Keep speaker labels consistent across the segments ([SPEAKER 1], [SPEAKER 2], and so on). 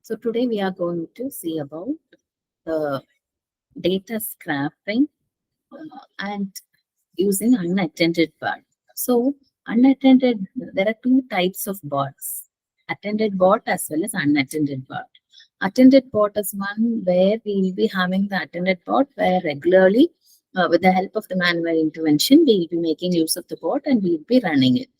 [SPEAKER 1] So today we are going to see about the data scrapping and using unattended bot. So unattended, there are two types of bots, attended bot as well as unattended bot. Attended bot is one where we will be having the attended bot where regularly with the help of the manual intervention, we will be making use of the bot and we will be running it.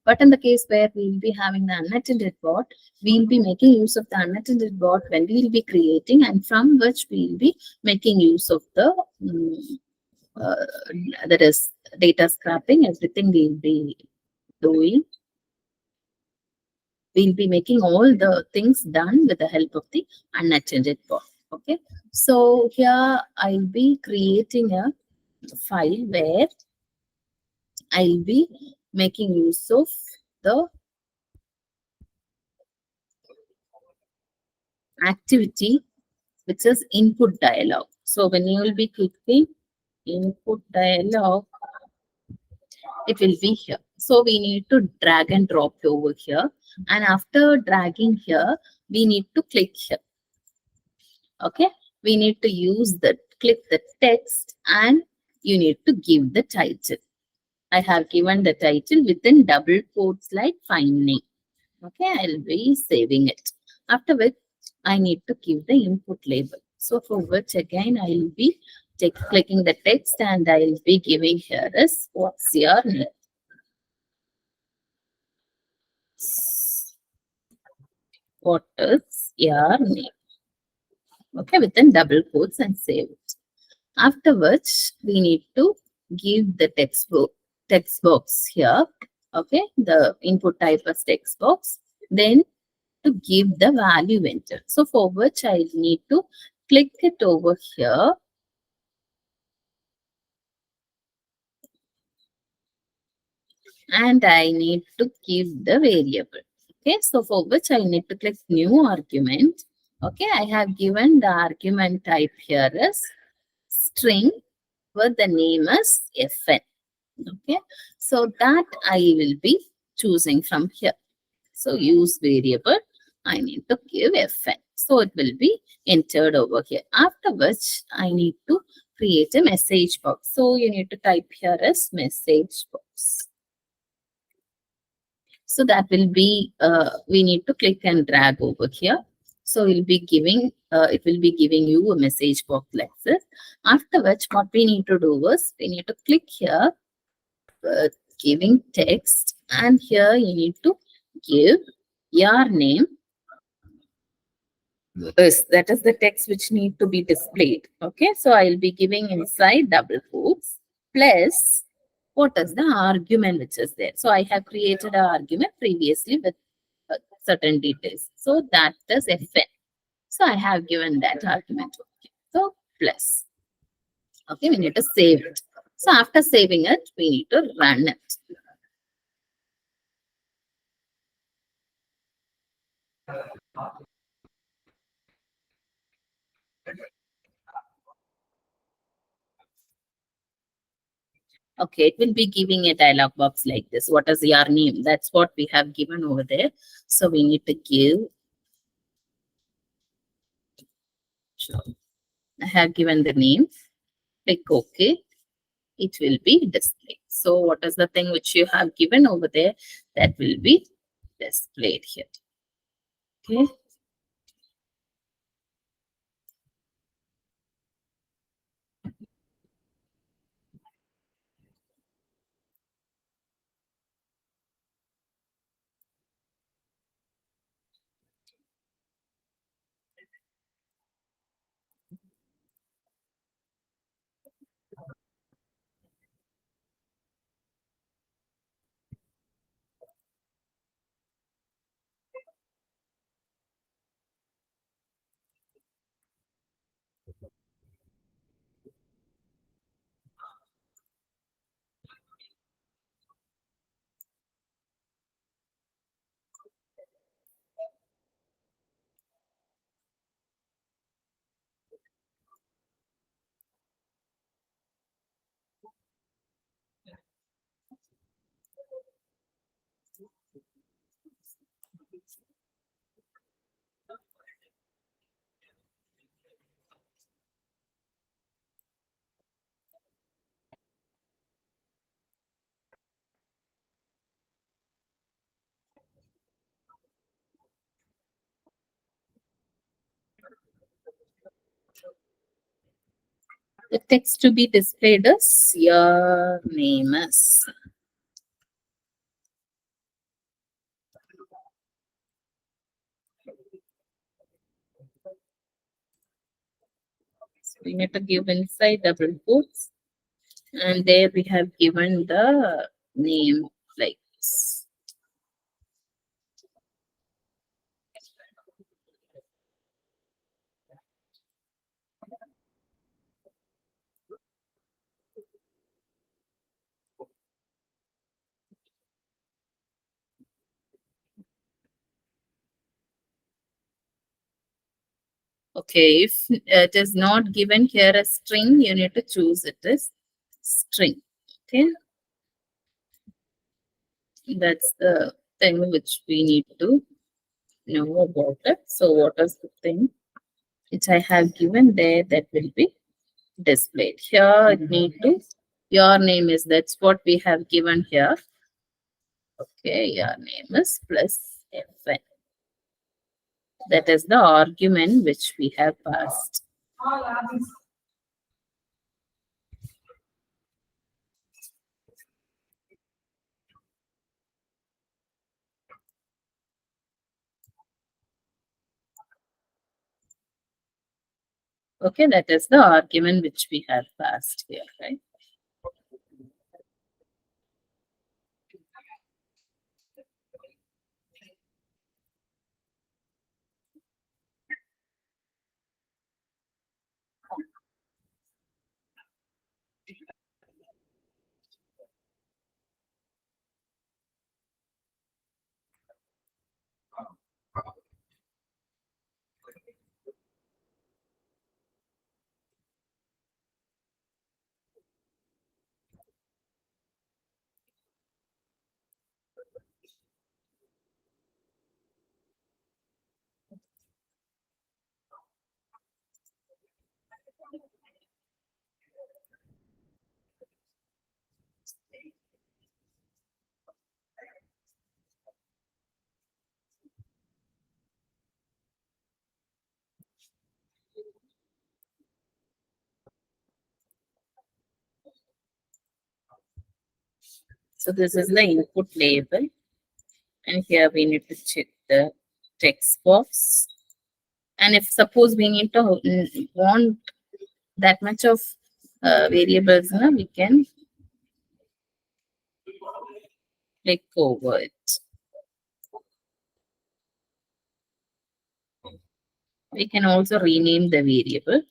[SPEAKER 1] But in the case where we will be having the unattended bot, we will be making use of the unattended bot when we will be creating and from which we will be making use of the that is data scrapping, everything we'll be doing. We'll be making all the things done with the help of the unattended bot. Okay. So here I'll be creating a file where I'll be making use of the activity which is input dialog. So when you will be clicking input dialog, it will be here. So we need to drag and drop over here. And after dragging here, we need to click here. Okay. We need to use the click the text and you need to give the title. I have given the title within double quotes like find name. Okay. I'll be saving it. After which I need to give the input label. So for which again I'll be clicking the text and I'll be giving here is what's your name. What is your name? Okay, within double quotes and save it. Afterwards, we need to give the text box here. Okay, the input type as text box. Then to give the value enter. So for which I need to click it over here. And I need to give the variable. Okay, so for which I need to click new argument. Okay, I have given the argument type here as string where the name is fn. Okay, so that I will be choosing from here. So use variable, I need to give fn. So it will be entered over here. After which I need to create a message box. So you need to type here as message box. So that will be, we need to click and drag over here. So we'll be giving, it will be giving you a message box like this. After which, what we need to do is, we need to click here, giving text, and here you need to give your name. Yes, that is the text which need to be displayed. Okay, so I'll be giving inside double quotes plus what is the argument which is there. So I have created an argument previously with certain details. So that is fn. So I have given that argument. Okay. So plus. Okay, we need to save it. So after saving it, we need to run it. Okay, it will be giving a dialog box like this. What is your name? That's what we have given over there. So we need to give. Sure. I have given the name. Click OK. It will be displayed. So what is the thing which you have given over there? That will be displayed here. Okay. text to be displayed is your name is. So we need to give inside double quotes, and there we have given the name like this. Okay, if it is not given here a string, you need to choose it as string. Okay, that's the thing which we need to know about it. So, what is the thing which I have given there that will be displayed? Here, it need to, your name is, that's what we have given here. Okay, your name is plus fn. That is the argument which we have passed. Okay, that is the argument which we have passed here, right? So this is the input label, and here we need to check the text box. And if suppose we need to want that much of variables, we can click over it. We can also rename the variable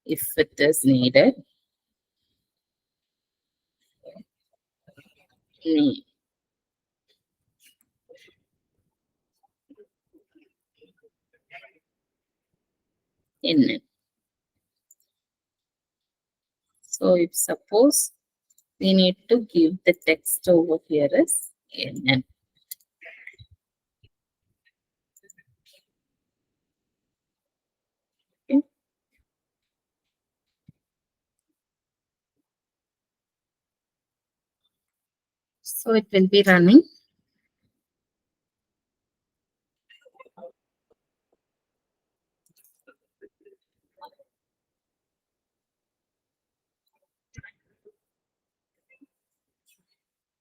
[SPEAKER 1] if it is needed. Name. In it. So if suppose we need to give the text over here as in. Okay. So it will be running.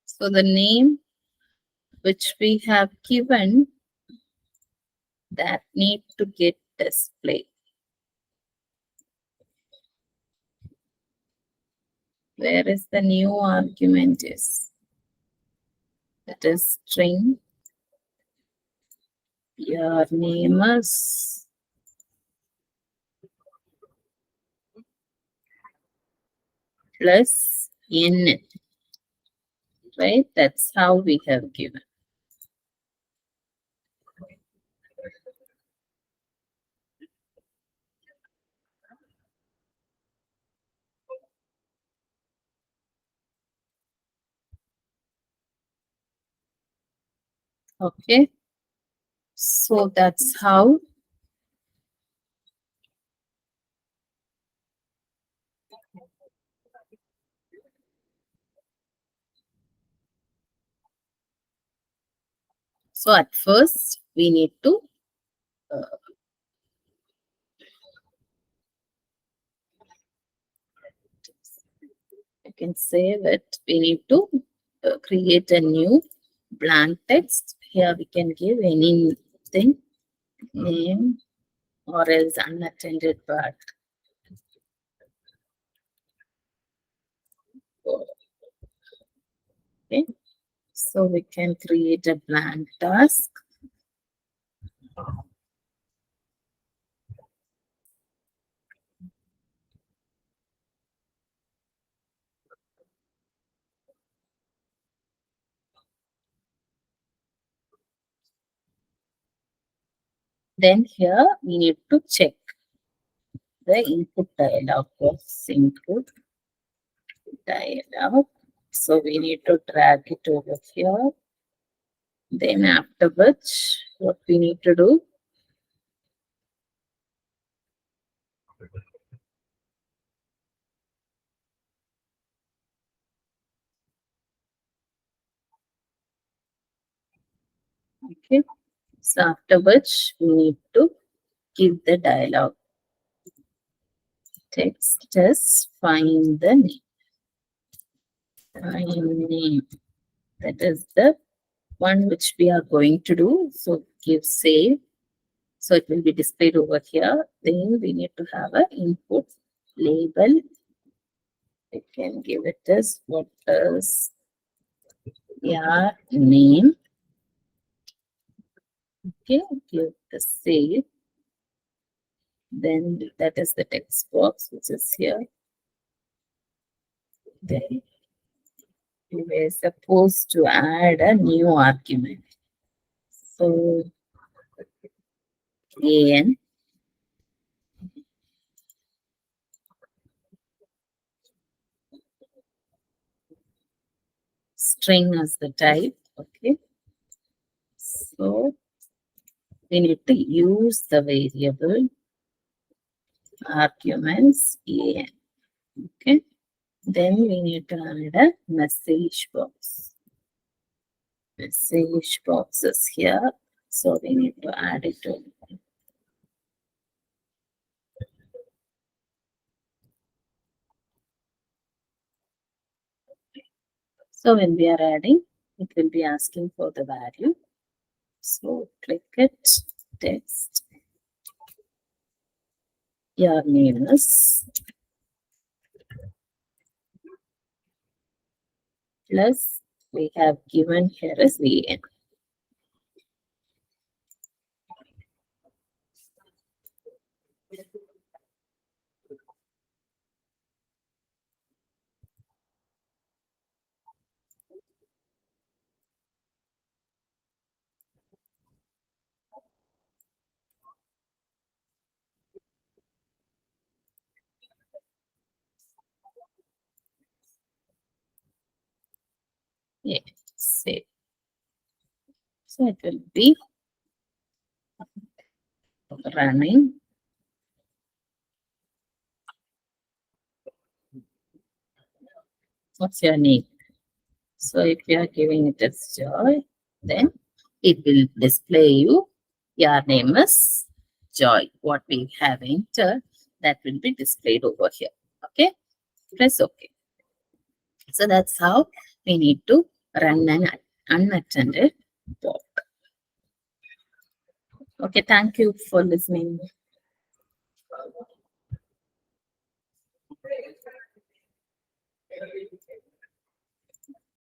[SPEAKER 1] So the name which we have given, that need to get displayed. Where is the new argument is? It is string. Your name is plus in, right? That's how we have given. Okay. So that's how so at first we need to can save it. We need to create a new blank text. Here we can give anything, name or else unattended but. Okay, so we can create a blank task. Then here we need to check the input dialog box. Input dialog. So we need to drag it over here. Then after which, what we need to do? Okay. So after which, we need to give the dialog text. Just find the name. Find name. That is the one which we are going to do. So give save. So it will be displayed over here. Then we need to have an input label. We can give it as what is your name. Okay, give the save. Then that is the text box which is here. Then we were supposed to add a new argument. So an string as the type. Okay. So we need to use the variable arguments an. Okay. Then we need to add a message box. Message box is here. So we need to add it to. So when we are adding, it will be asking for the value. So click it, text. Your name is plus we have given here is VN. Yeah, save. So it will be running. What's your name? So if you are giving it as Joy, then it will display you. Your name is Joy. What we have entered, that will be displayed over here. Okay. Press OK. So that's how we need to run an unattended bot. Okay, thank you for listening.